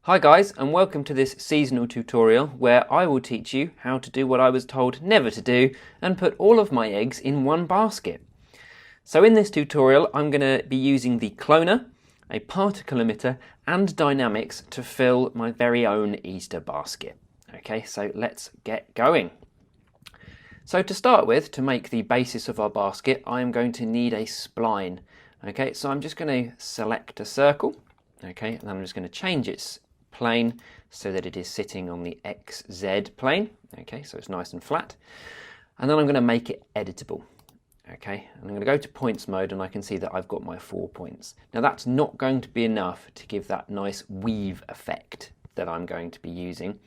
Hi guys, and welcome to this seasonal tutorial where I will teach you how to do what I was told never to do and put all of my eggs in one basket. So in this tutorial I'm going to be using the cloner, a particle emitter and dynamics to fill my very own Easter basket. Okay, so let's get going. So to start with, to make the basis of our basket, I am going to need a spline. Okay, so I'm just going to select a circle, okay, and I'm just going to change its plane so that it is sitting on the XZ plane, okay, so it's nice and flat. And then I'm going to make it editable, okay, and I'm going to go to points mode and I can see that I've got my 4 points. Now that's not going to be enough to give that nice weave effect that I'm going to be using.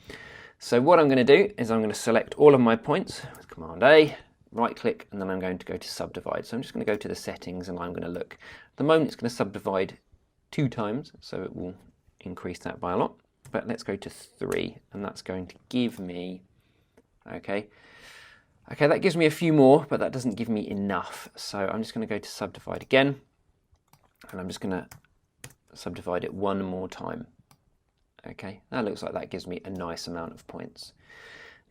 So what I'm going to do is I'm going to select all of my points with Command A, right click, and then I'm going to go to subdivide. So I'm just going to go to the settings and I'm going to look. At the moment it's going to subdivide 2 times, so it will increase that by a lot. But let's go to 3, and that's going to give me, okay, that gives me a few more, but that doesn't give me enough. So I'm just going to go to subdivide again, and I'm just going to subdivide it one more time. Okay, that looks like that gives me a nice amount of points.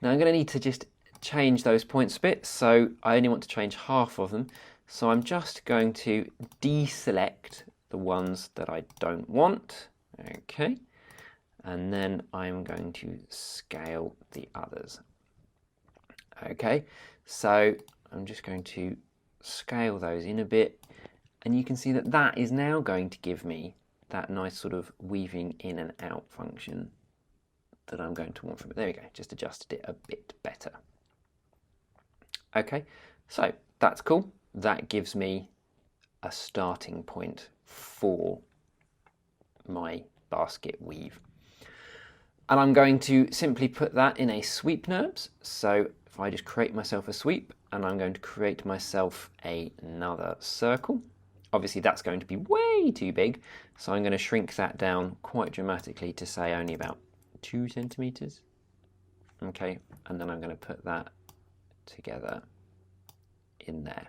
Now I'm going to need to just change those points a bit, so I only want to change half of them. So I'm just going to deselect the ones that I don't want, okay, and then I'm going to scale the others. Okay, so I'm just going to scale those in a bit, and you can see that that is now going to give me that nice sort of weaving in and out function that I'm going to want from it. There we go, just adjusted it a bit better. Okay, so that's cool. That gives me a starting point for my basket weave. And I'm going to simply put that in a sweep NURBS. So if I just create myself a sweep, and I'm going to create myself another circle. Obviously that's going to be way too big, so I'm going to shrink that down quite dramatically to say only about 2 centimeters. Okay, and then I'm going to put that together in there.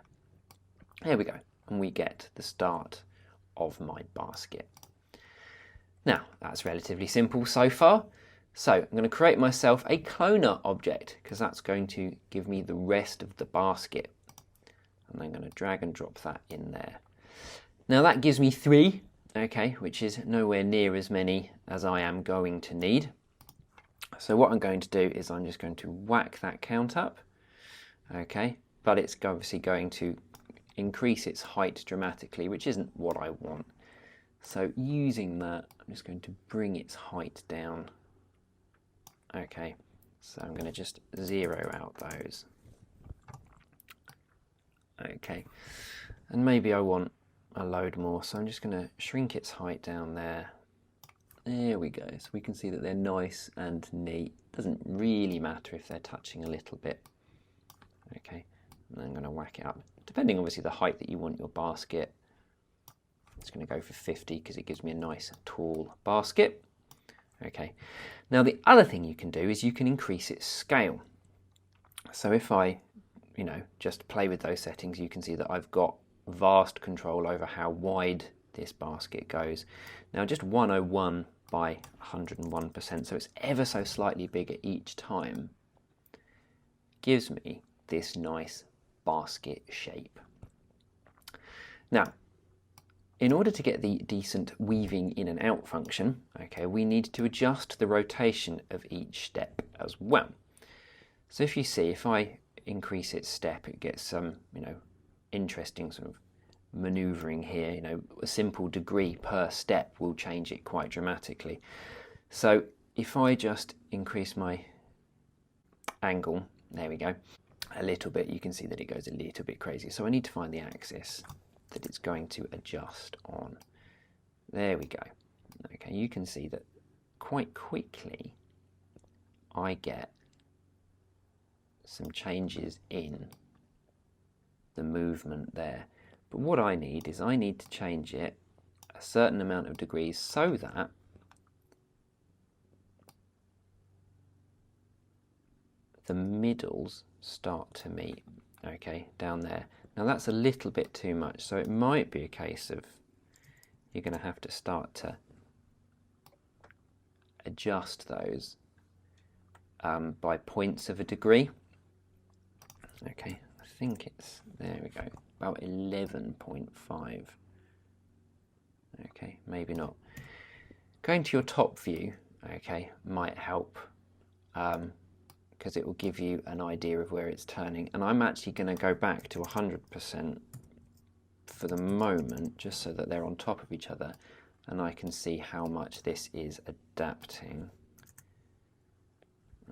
There we go, and we get the start of my basket. Now that's relatively simple so far. So I'm going to create myself a cloner object because that's going to give me the rest of the basket. And I'm going to drag and drop that in there. Now that gives me 3, okay, which is nowhere near as many as I am going to need. So what I'm going to do is I'm just going to whack that count up, okay, but it's obviously going to increase its height dramatically, which isn't what I want. So using that, I'm just going to bring its height down. Okay, so I'm going to just zero out those. Okay, and maybe I want a load more, so I'm just going to shrink its height down there. There we go, so we can see that they're nice and neat. Doesn't really matter if they're touching a little bit. Okay, and I'm going to whack it up, depending obviously the height that you want your basket. I'm just going to go for 50 because it gives me a nice tall basket. Okay, now the other thing you can do is you can increase its scale. So if I, just play with those settings, you can see that I've got vast control over how wide this basket goes. Now just 101 by 101%, so it's ever so slightly bigger each time, gives me this nice basket shape. Now, in order to get the decent weaving in and out function, okay, we need to adjust the rotation of each step as well. So if you see, if I increase its step, it gets some, interesting sort of maneuvering here. A simple degree per step will change it quite dramatically. So if I just increase my angle, there we go, a little bit, you can see that it goes a little bit crazy. So I need to find the axis that it's going to adjust on. There we go. Okay, you can see that quite quickly I get some changes in the movement there. But what I need is I need to change it a certain amount of degrees so that the middles start to meet, okay, down there. Now that's a little bit too much, so it might be a case of you're going to have to start to adjust those by points of a degree. Okay, I think it's, there we go, about 11.5. Okay, maybe not. Going to your top view, okay, might help because it will give you an idea of where it's turning. And I'm actually going to go back to 100% for the moment, just so that they're on top of each other and I can see how much this is adapting.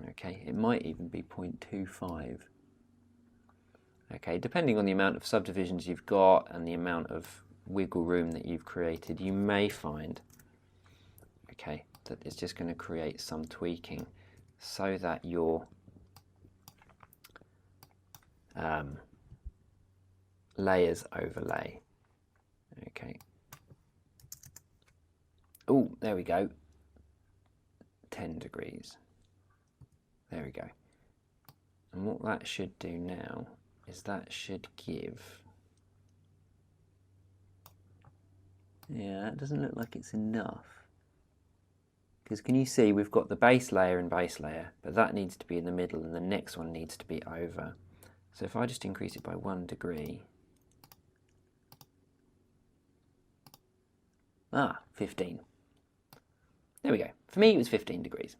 Okay, it might even be 0.25. Okay, depending on the amount of subdivisions you've got and the amount of wiggle room that you've created, you may find, okay, that it's just going to create some tweaking so that your layers overlay. Okay. Oh, there we go. 10 degrees. There we go. And what that should do now is that should give, yeah, that doesn't look like it's enough. Because can you see we've got the base layer and base layer, but that needs to be in the middle and the next one needs to be over. So if I just increase it by 1 degree, 15. There we go. For me it was 15 degrees.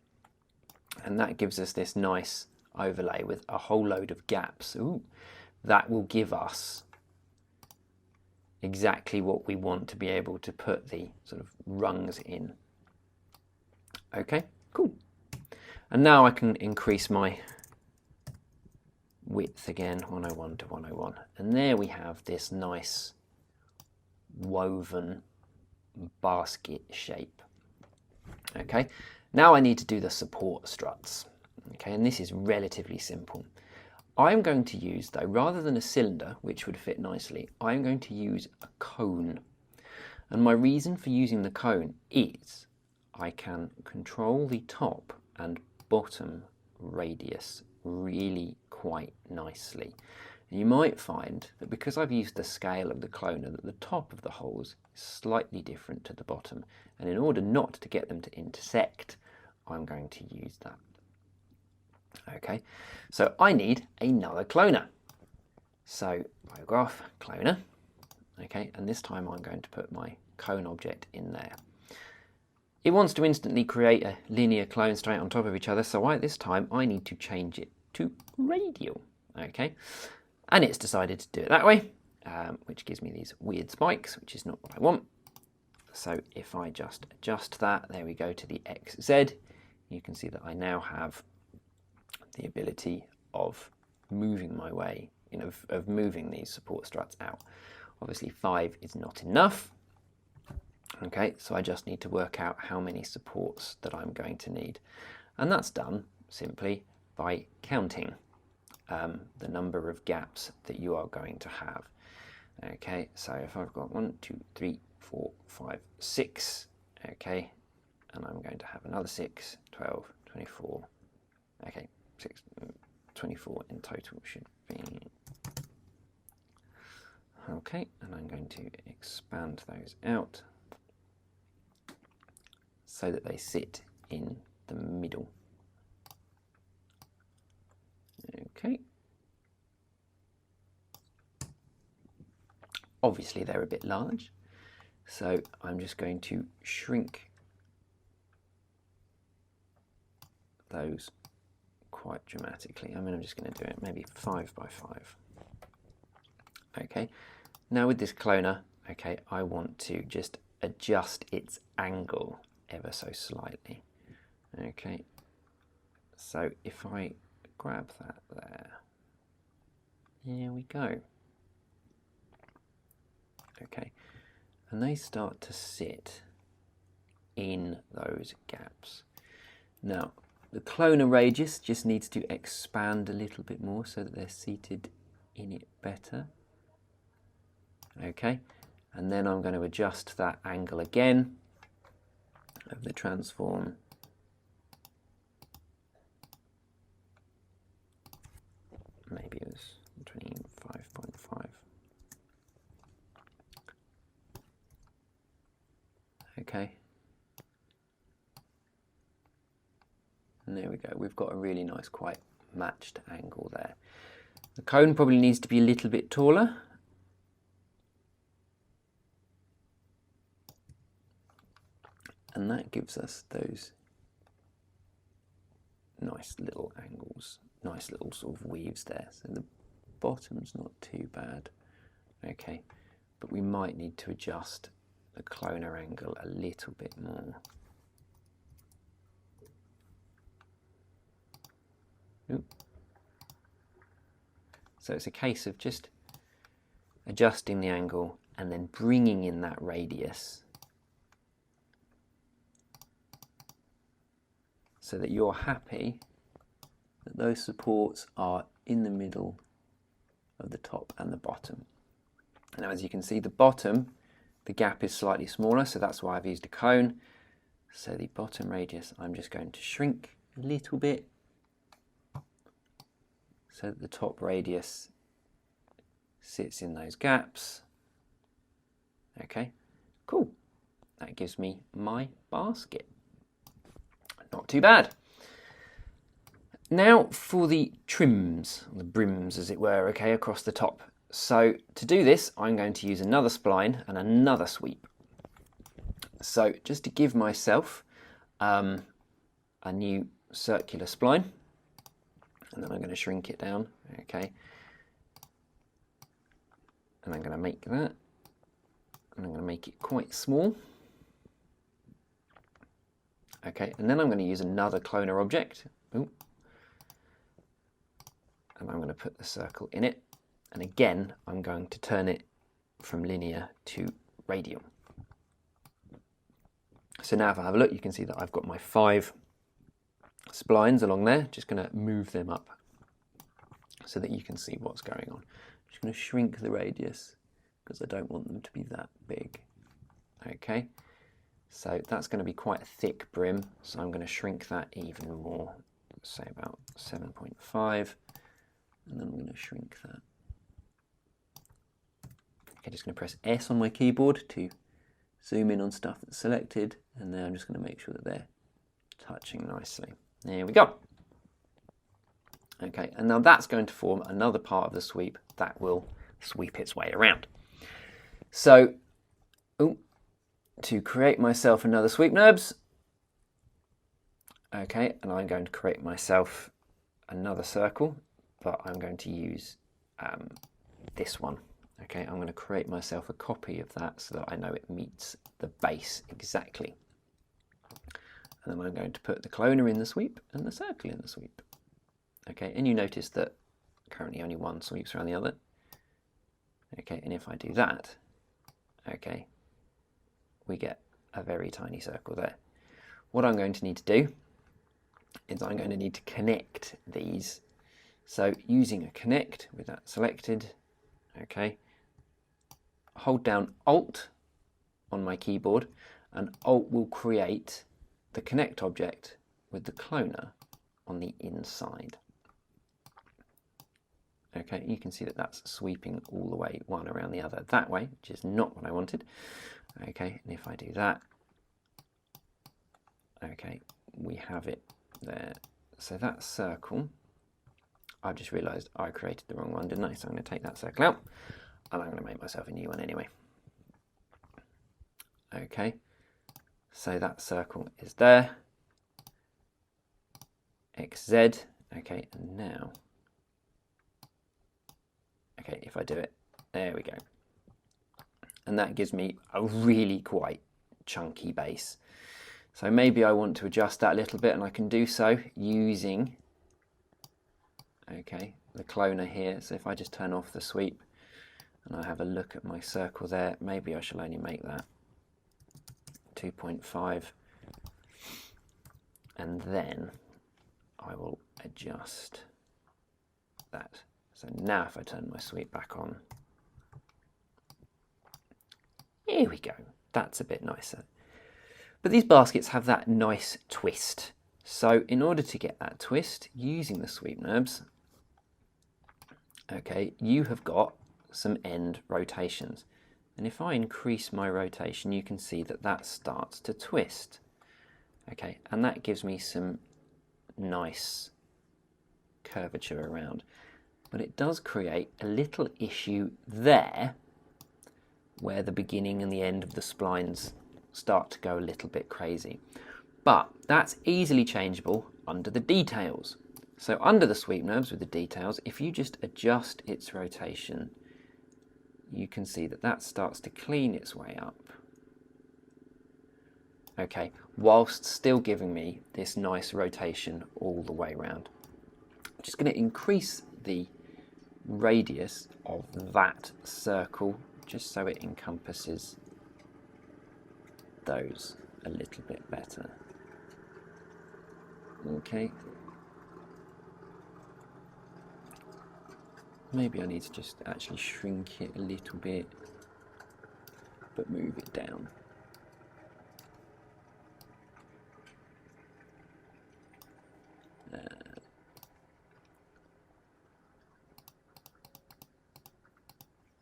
And that gives us this nice overlay with a whole load of gaps. Ooh, that will give us exactly what we want to be able to put the sort of rungs in. Okay, cool. And now I can increase my width again, 101 to 101. And there we have this nice woven basket shape. Okay, now I need to do the support struts. Okay, and this is relatively simple. I'm going to use, though, rather than a cylinder, which would fit nicely, I'm going to use a cone. And my reason for using the cone is I can control the top and bottom radius really quite nicely. And you might find that because I've used the scale of the cloner, that the top of the holes is slightly different to the bottom. And in order not to get them to intersect, I'm going to use that. Okay, so I need another cloner. So MoGraph Cloner. Okay, and this time I'm going to put my cone object in there. It wants to instantly create a linear clone straight on top of each other, so this time I need to change it to radial. Okay, and it's decided to do it that way, which gives me these weird spikes, which is not what I want. So if I just adjust that, there we go to the XZ, you can see that I now have the ability of moving my way, of moving these support struts out. Obviously 5 is not enough. Okay, so I just need to work out how many supports that I'm going to need. And that's done simply by counting the number of gaps that you are going to have. Okay, so if I've got 1, 2, 3, 4, 5, 6, okay, and I'm going to have another 6, 12, 24, okay, 6, 24 in total should be. Okay, and I'm going to expand those out so that they sit in the middle. Okay. Obviously they're a bit large, so I'm just going to shrink those quite dramatically. I mean, I'm just going to do it maybe 5 by 5. Okay, now with this cloner, okay, I want to just adjust its angle ever so slightly. Okay, so if I grab that there we go. Okay, and they start to sit in those gaps. Now, the cloner radius just needs to expand a little bit more so that they're seated in it better. Okay, and then I'm going to adjust that angle again of the transform. Maybe it was 25.5. Okay. And there we go, we've got a really nice, quite matched angle there. The cone probably needs to be a little bit taller. And that gives us those nice little angles, nice little sort of weaves there. So the bottom's not too bad. Okay, but we might need to adjust the cloner angle a little bit more. Oop. So it's a case of just adjusting the angle and then bringing in that radius so that you're happy that those supports are in the middle of the top and the bottom. Now, as you can see, the bottom, the gap is slightly smaller, so that's why I've used a cone. So the bottom radius, I'm just going to shrink a little bit so that the top radius sits in those gaps. Okay, cool. That gives me my basket. Not too bad. Now for the trims, the brims as it were, okay, across the top. So to do this, I'm going to use another spline and another sweep. So just to give myself a new circular spline, and then I'm going to shrink it down, okay. And I'm going to make that, and I'm going to make it quite small. Okay, and then I'm going to use another cloner object. Ooh. And I'm going to put the circle in it. And again, I'm going to turn it from linear to radial. So now if I have a look, you can see that I've got my 5 splines along there. Just going to move them up so that you can see what's going on. I'm just going to shrink the radius because I don't want them to be that big. Okay. So that's going to be quite a thick brim, so I'm going to shrink that even more, say about 7.5, and then I'm going to shrink that. Okay, just going to press S on my keyboard to zoom in on stuff that's selected, and then I'm just going to make sure that they're touching nicely. There we go. Okay, and now that's going to form another part of the sweep that will sweep its way around. So, to create myself another sweep NURBS, okay, and I'm going to create myself another circle, but I'm going to use this one. Okay, I'm going to create myself a copy of that so that I know it meets the base exactly. And then I'm going to put the cloner in the sweep and the circle in the sweep. Okay, and you notice that currently only one sweeps around the other. Okay, and if I do that, okay, we get a very tiny circle there. What I'm going to need to do is I'm going to need to connect these. So using a connect with that selected, okay, hold down Alt on my keyboard, and Alt will create the connect object with the cloner on the inside. Okay, you can see that that's sweeping all the way one around the other that way, which is not what I wanted. Okay, and if I do that, okay, we have it there. So that circle, I've just realised I created the wrong one, didn't I? So I'm going to take that circle out, and I'm going to make myself a new one anyway. Okay, so that circle is there. XZ, okay, and now, okay, if I do it, there we go. And that gives me a really quite chunky base. So maybe I want to adjust that a little bit, and I can do so using, okay, the cloner here. So if I just turn off the sweep and I have a look at my circle there, maybe I shall only make that 2.5, and then I will adjust that. So now if I turn my sweep back on, here we go, that's a bit nicer. But these baskets have that nice twist. So in order to get that twist, using the sweep NURBS, okay, you have got some end rotations. And if I increase my rotation, you can see that that starts to twist. Okay, and that gives me some nice curvature around. But it does create a little issue there where the beginning and the end of the splines start to go a little bit crazy. But that's easily changeable under the details. So under the sweep knobs with the details, if you just adjust its rotation, you can see that that starts to clean its way up. Okay, whilst still giving me this nice rotation all the way around. I'm just going to increase the radius of that circle just so it encompasses those a little bit better. Okay. Maybe I need to just actually shrink it a little bit, but move it down.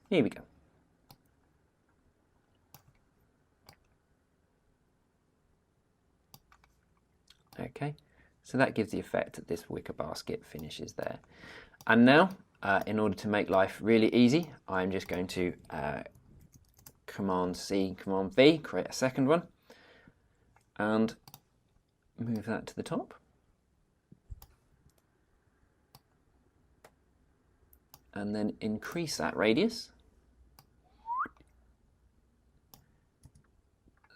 Here we go. Okay, so that gives the effect that this wicker basket finishes there. And now, in order to make life really easy, I'm just going to Command C, Command V, create a second one, and move that to the top. And then increase that radius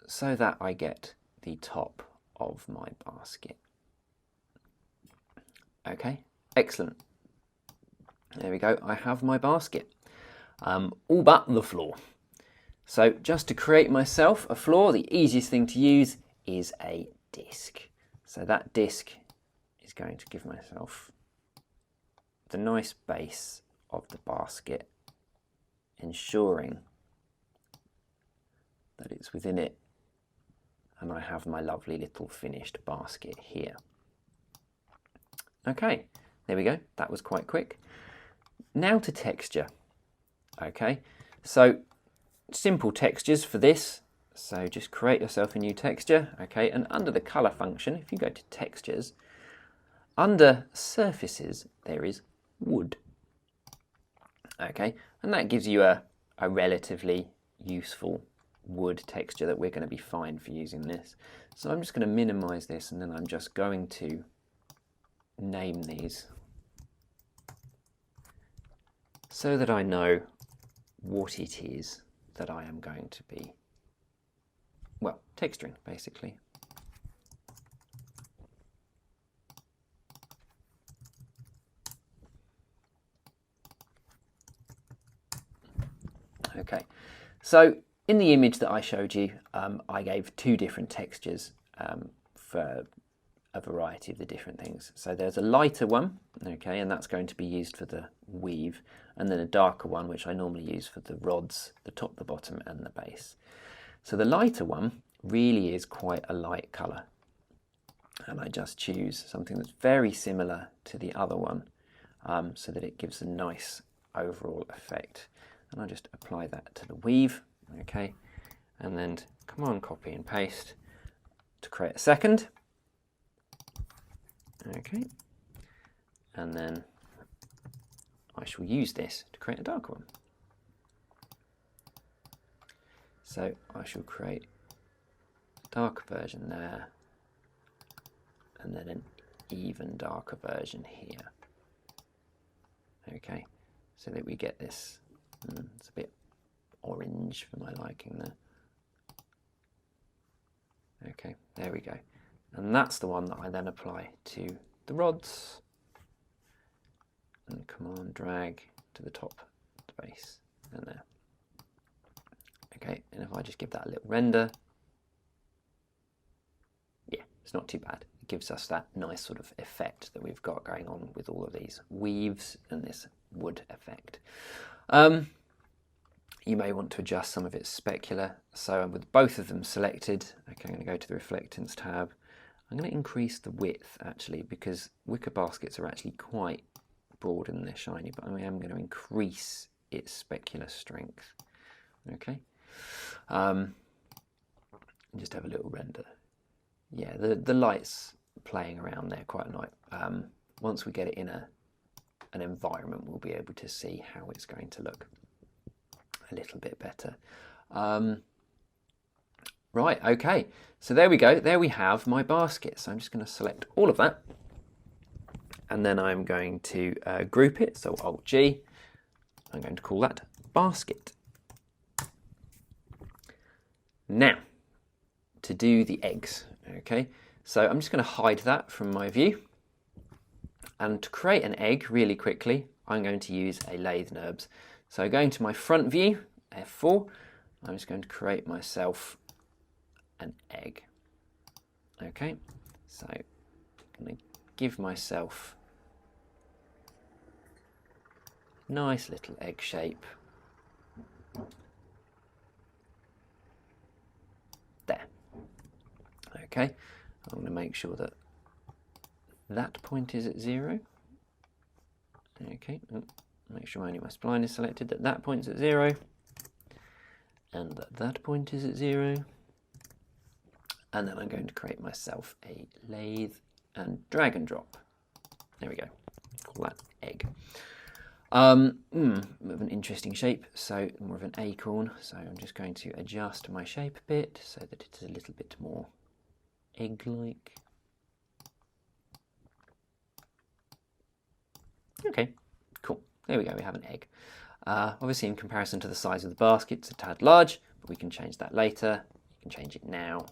so that I get the top of my basket. Okay, excellent. There we go, I have my basket. All but the floor. So just to create myself a floor, the easiest thing to use is a disc. So that disc is going to give myself the nice base of the basket, ensuring that it's within it, and I have my lovely little finished basket here. Okay, there we go, that was quite quick. Now to texture. Okay, so simple textures for this, so just create yourself a new texture. Okay, and under the color function, if you go to textures, under surfaces there is wood. Okay, and that gives you a relatively useful wood texture that we're going to be fine for using this. So I'm just going to minimize this, and then I'm just going to name these so that I know what it is that I am going to be, well, texturing basically. Okay, so in the image that I showed you, I gave two different textures for a variety of the different things. So there's a lighter one, okay, and that's going to be used for the weave, and then a darker one, which I normally use for the rods, the top, the bottom, and the base. So the lighter one really is quite a light colour, and I just choose something that's very similar to the other one, so that it gives a nice overall effect. And I just apply that to the weave, okay, and then Command copy and paste to create a second. Okay, and then I shall use this to create a darker one. So I shall create a darker version there, and then an even darker version here. Okay, so that we get this, it's a bit orange for my liking there. Okay, there we go. And that's the one that I then apply to the rods, and Command drag to the top, the base, and there. Okay, and if I just give that a little render, yeah, it's not too bad. It gives us that nice sort of effect that we've got going on with all of these weaves and this wood effect. You may want to adjust some of its specular. So with both of them selected, okay, I'm going to go to the reflectance tab. I'm going to increase the width actually, because wicker baskets are actually quite broad and they're shiny, but I am going to increase its specular strength. Okay, just have a little render. Yeah, the light's playing around there quite a lot. Once we get it in an environment, we'll be able to see how it's going to look a little bit better. Right, okay, so there we go. There we have my basket. So I'm just going to select all of that, and then I'm going to group it. So Alt-G, I'm going to call that basket. Now, to do the eggs, okay, so I'm just going to hide that from my view. And to create an egg really quickly, I'm going to use a lathe NURBS. So going to my front view, F4, I'm just going to create myself an egg. Okay, so I'm going to give myself a nice little egg shape. There. Okay, I'm going to make sure that that point is at 0. Okay, make sure only my spline is selected, that point's at 0, and that point is at 0. And then I'm going to create myself a lathe and drag and drop. There we go, call that egg. Of an interesting shape, so more of an acorn. So I'm just going to adjust my shape a bit so that it's a little bit more egg-like. Okay, cool. There we go, we have an egg. Obviously in comparison to the size of the basket, it's a tad large, but we can change that later. You can change it now.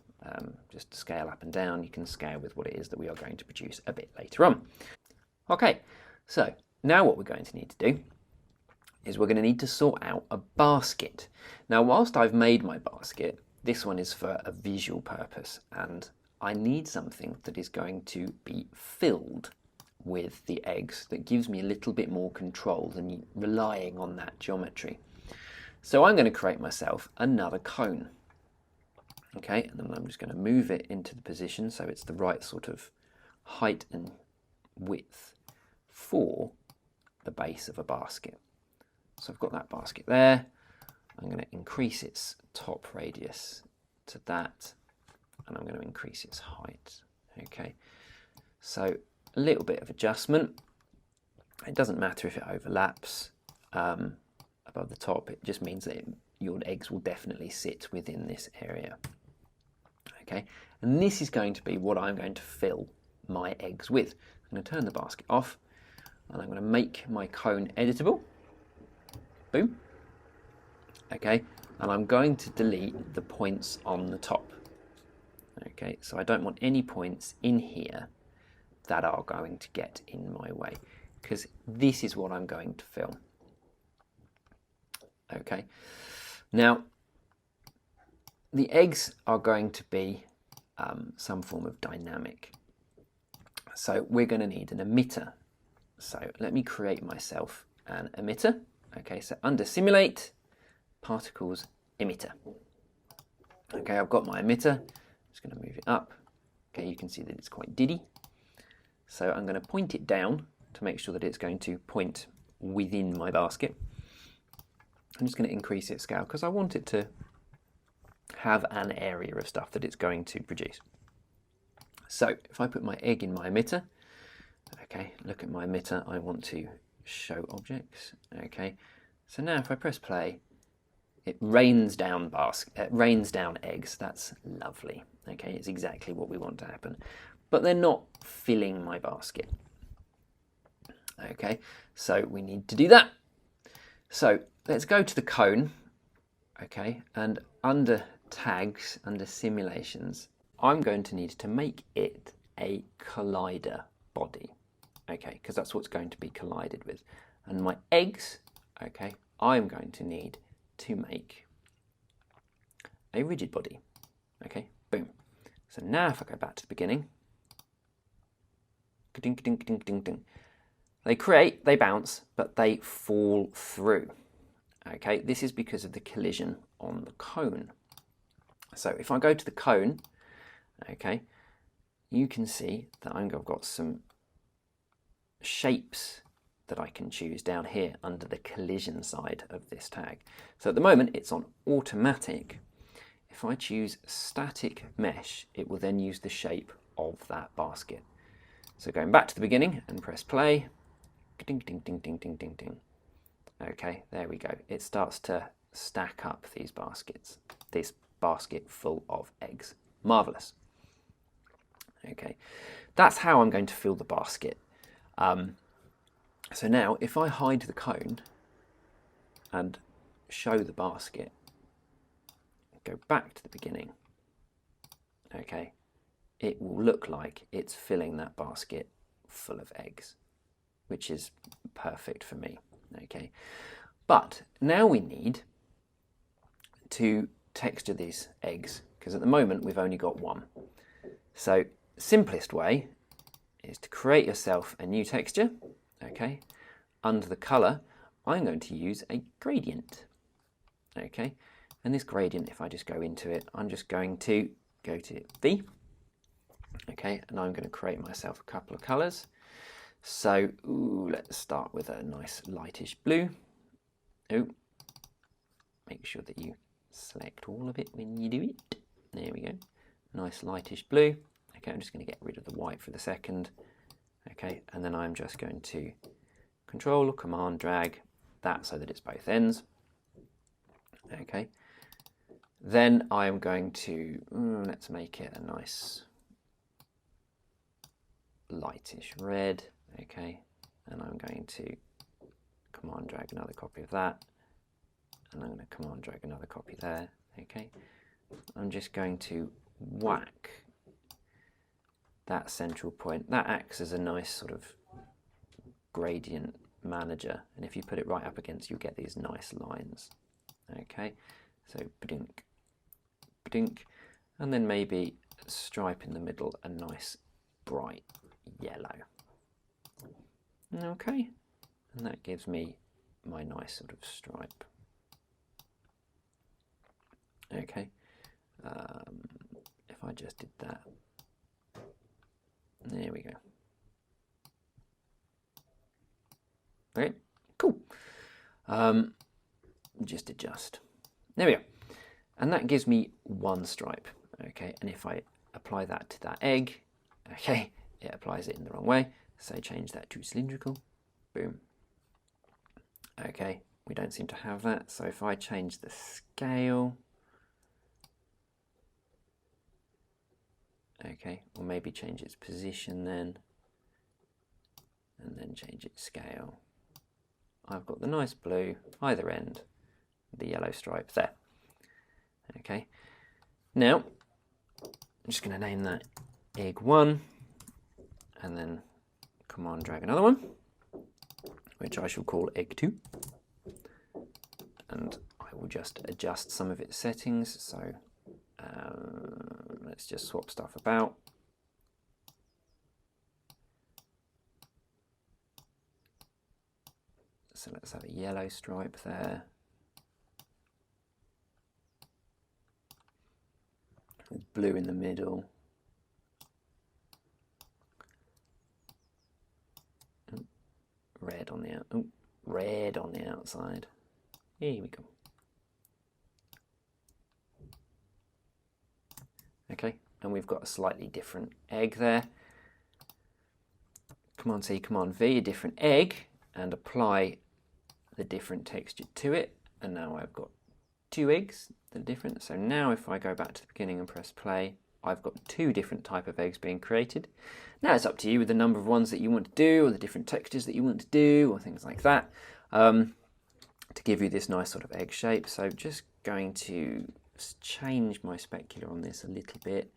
Just to scale up and down, you can scale with what it is that we are going to produce a bit later on. Okay, so now what we're going to need to do is we're going to need to sort out a basket. Now, whilst I've made my basket, this one is for a visual purpose, and I need something that is going to be filled with the eggs that gives me a little bit more control than relying on that geometry. So I'm going to create myself another cone. Okay, and then I'm just going to move it into the position so it's the right sort of height and width for the base of a basket. So I've got that basket there. I'm going to increase its top radius to that, and I'm going to increase its height. Okay, so a little bit of adjustment. It doesn't matter if it overlaps above the top. It just means that your eggs will definitely sit within this area. Okay, and this is going to be what I'm going to fill my eggs with. I'm going to turn the basket off, and I'm going to make my cone editable. Boom. Okay, and I'm going to delete the points on the top. Okay, so I don't want any points in here that are going to get in my way, because this is what I'm going to fill. Okay, now the eggs are going to be some form of dynamic. So we're going to need an emitter. So let me create myself an emitter. Okay, so under Simulate, Particles Emitter. Okay, I've got my emitter. I'm just going to move it up. Okay, you can see that it's quite diddy. So I'm going to point it down to make sure that it's going to point within my basket. I'm just going to increase its scale because I want it to have an area of stuff that it's going to produce. So if I put my egg in my emitter, okay, look at my emitter, I want to show objects. Okay, so now if I press play, it rains down eggs. That's lovely. Okay, it's exactly what we want to happen, but they're not filling my basket. Okay, so we need to do that. So let's go to the cone. Okay, and under tags, under simulations, I'm going to need to make it a collider body. Okay, because that's what's going to be collided with. And my eggs, okay, I'm going to need to make a rigid body. Okay, boom. So now if I go back to the beginning, ding, ding, ding, ding, ding. They create, they bounce, but they fall through. Okay, this is because of the collision on the cone. So if I go to the cone, okay, you can see that I've got some shapes that I can choose down here under the collision side of this tag. So at the moment it's on automatic. If I choose static mesh, it will then use the shape of that basket. So going back to the beginning and press play, ding, ding, ding, ding, ding, ding, ding. Okay, there we go. It starts to stack up these baskets, this basket full of eggs. Marvelous. Okay, that's how I'm going to fill the basket. So now if I hide the cone and show the basket, go back to the beginning, okay, it will look like it's filling that basket full of eggs, which is perfect for me, okay. But now we need to texture these eggs, because at the moment we've only got one. So simplest way is to create yourself a new texture, okay. Under the color, I'm going to use a gradient, okay. And this gradient, if I just go into it, I'm just going to go to V, okay, and I'm going to create myself a couple of colors. So let's start with a nice lightish blue. Make sure that you select all of it when you do it. There we go. Nice lightish blue. Okay, I'm just going to get rid of the white for the second. Okay, and then I'm just going to Control or Command drag that so that it's both ends. Okay. Then I'm going to, let's make it a nice lightish red. Okay, and I'm going to Command drag another copy of that, and I'm going to Command drag another copy there. Okay, I'm just going to whack that central point. That acts as a nice sort of gradient manager, and if you put it right up against, you get these nice lines. Okay, so ba-dink, ba-dink, and then maybe a stripe in the middle, a nice bright yellow. Okay, and that gives me my nice sort of stripe. Okay, if I just did that, there we go. Okay, cool. Just adjust. There we go. And that gives me one stripe. Okay, and if I apply that to that egg, okay, it applies it in the wrong way. So change that to cylindrical. Boom. Okay, we don't seem to have that. So if I change the scale, okay, or maybe change its position then, and then change its scale. I've got the nice blue either end, the yellow stripe there. Okay, now I'm just going to name that egg 1, and then Command drag another one, which I shall call egg 2, and I will just adjust some of its settings. So let's just swap stuff about. So let's have a yellow stripe there. With blue in the middle. Red on the outside. Here we go. Okay, and we've got a slightly different egg there. Command C, Command V, a different egg, and apply the different texture to it. And now I've got 2 eggs that are different. So now if I go back to the beginning and press play, I've got 2 different type of eggs being created. Now it's up to you with the number of ones that you want to do, or the different textures that you want to do, or things like that, to give you this nice sort of egg shape. So just going to change my specular on this a little bit.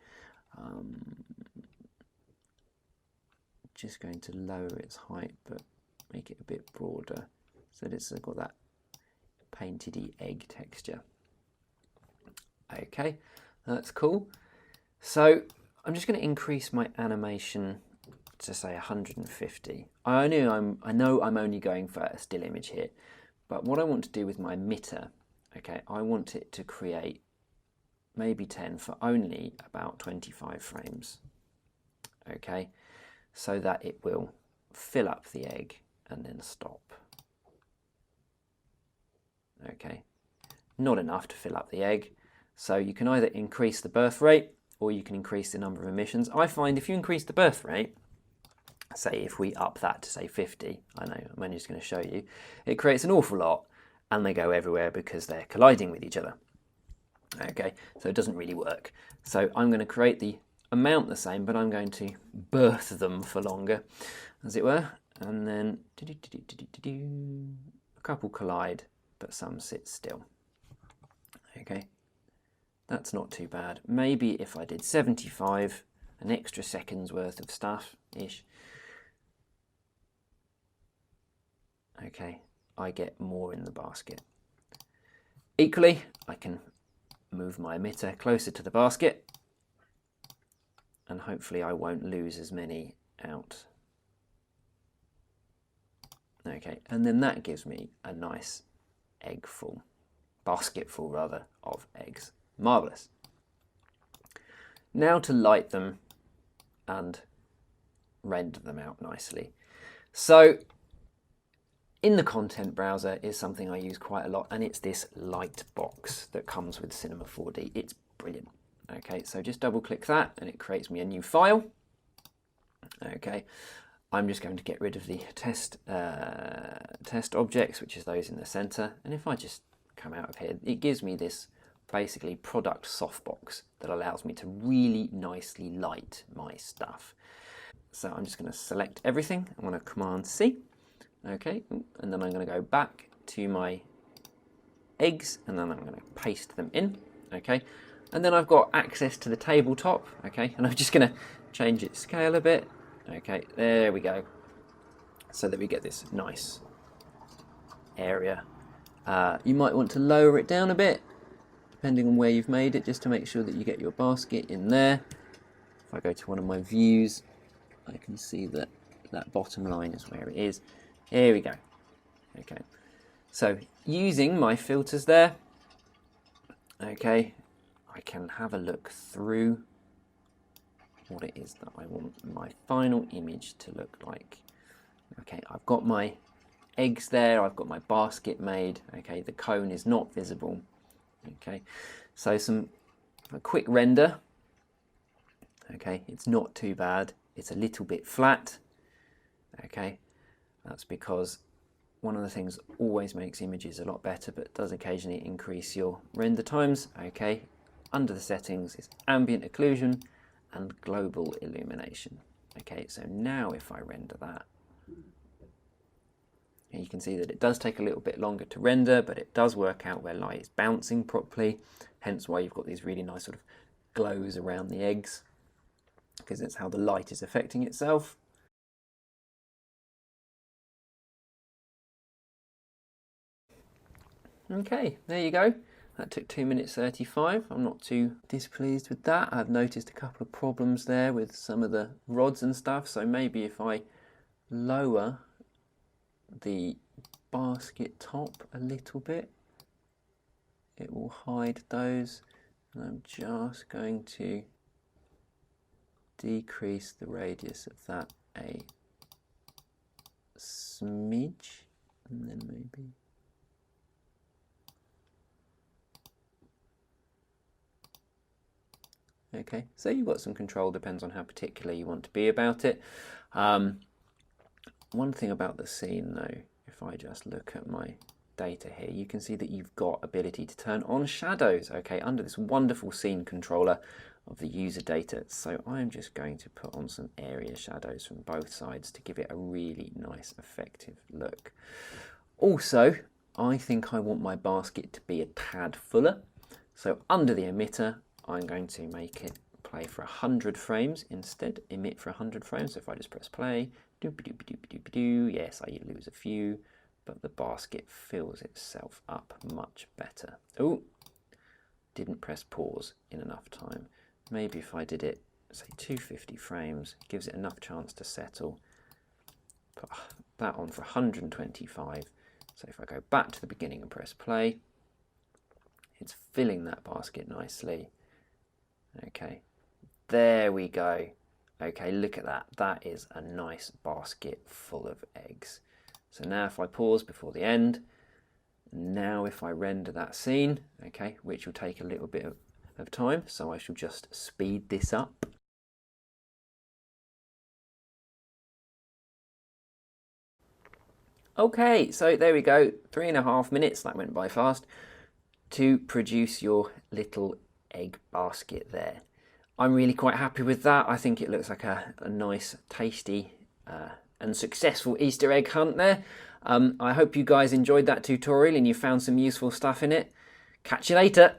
Just going to lower its height, but make it a bit broader, so that it's got that painted-y egg texture. Okay, that's cool. So I'm just going to increase my animation to say 150. I know I'm only going for a still image here, but what I want to do with my emitter, okay, I want it to create maybe 10 for only about 25 frames. Okay, so that it will fill up the egg and then stop. Okay, not enough to fill up the egg, so you can either increase the birth rate or you can increase the number of emissions. I find if you increase the birth rate, say if we up that to say 50, I know I'm only just going to show you, it creates an awful lot and they go everywhere because they're colliding with each other. Okay, so it doesn't really work. So I'm going to create the amount the same, but I'm going to birth them for longer, as it were. And then a couple collide, but some sit still. Okay, that's not too bad. Maybe if I did 75, an extra second's worth of stuff-ish. Okay, I get more in the basket. Equally, I can move my emitter closer to the basket and hopefully I won't lose as many out. Okay, and then that gives me a nice basket full rather, of eggs. Marvellous. Now to light them and render them out nicely. So in the content browser is something I use quite a lot, and it's this Lightbox that comes with Cinema 4D. It's brilliant. Okay, so just double click that and it creates me a new file. Okay, I'm just going to get rid of the test objects, which is those in the center. And if I just come out of here, it gives me this basically product softbox that allows me to really nicely light my stuff. So I'm just going to select everything. I'm going to Command C. Okay, and then I'm going to go back to my eggs and then I'm going to paste them in. Okay, and then I've got access to the tabletop. Okay, and I'm just going to change its scale a bit. Okay, there we go, so that we get this nice area. You might want to lower it down a bit depending on where you've made it, just to make sure that you get your basket in there. If I go to one of my views, I can see that that bottom line is where it is. Here we go. Okay, so using my filters there, okay, I can have a look through what it is that I want my final image to look like. Okay, I've got my eggs there, I've got my basket made. Okay, the cone is not visible. Okay, so a quick render. Okay, it's not too bad. It's a little bit flat. Okay, that's because one of the things always makes images a lot better, but does occasionally increase your render times. Okay, under the settings is ambient occlusion and global illumination. Okay, so now if I render that, you can see that it does take a little bit longer to render, but it does work out where light is bouncing properly, hence why you've got these really nice sort of glows around the eggs, because it's how the light is affecting itself. Okay, there you go. That took 2 minutes 35. I'm not too displeased with that. I've noticed a couple of problems there with some of the rods and stuff, so maybe if I lower the basket top a little bit, it will hide those. And I'm just going to decrease the radius of that a smidge, and then maybe okay, so you've got some control, depends on how particular you want to be about it. One thing about the scene though, if I just look at my data here, you can see that you've got ability to turn on shadows, okay, under this wonderful scene controller of the user data. So I'm just going to put on some area shadows from both sides to give it a really nice effective look. Also, I think I want my basket to be a tad fuller. So under the emitter, I'm going to make it play for 100 frames instead, emit for 100 frames. So if I just press play, yes, I lose a few, but the basket fills itself up much better. Oh, didn't press pause in enough time. Maybe if I did it, say 250 frames, gives it enough chance to settle. Put that on for 125. So if I go back to the beginning and press play, it's filling that basket nicely. Okay, there we go. Okay, look at that. That is a nice basket full of eggs. So now if I pause before the end, now if I render that scene, okay, which will take a little bit of of time, so I shall just speed this up. Okay, so there we go, 3.5 minutes, that went by fast, to produce your little egg basket there. I'm really quite happy with that. I think it looks like a nice, tasty and successful Easter egg hunt there. I hope you guys enjoyed that tutorial and you found some useful stuff in it. Catch you later.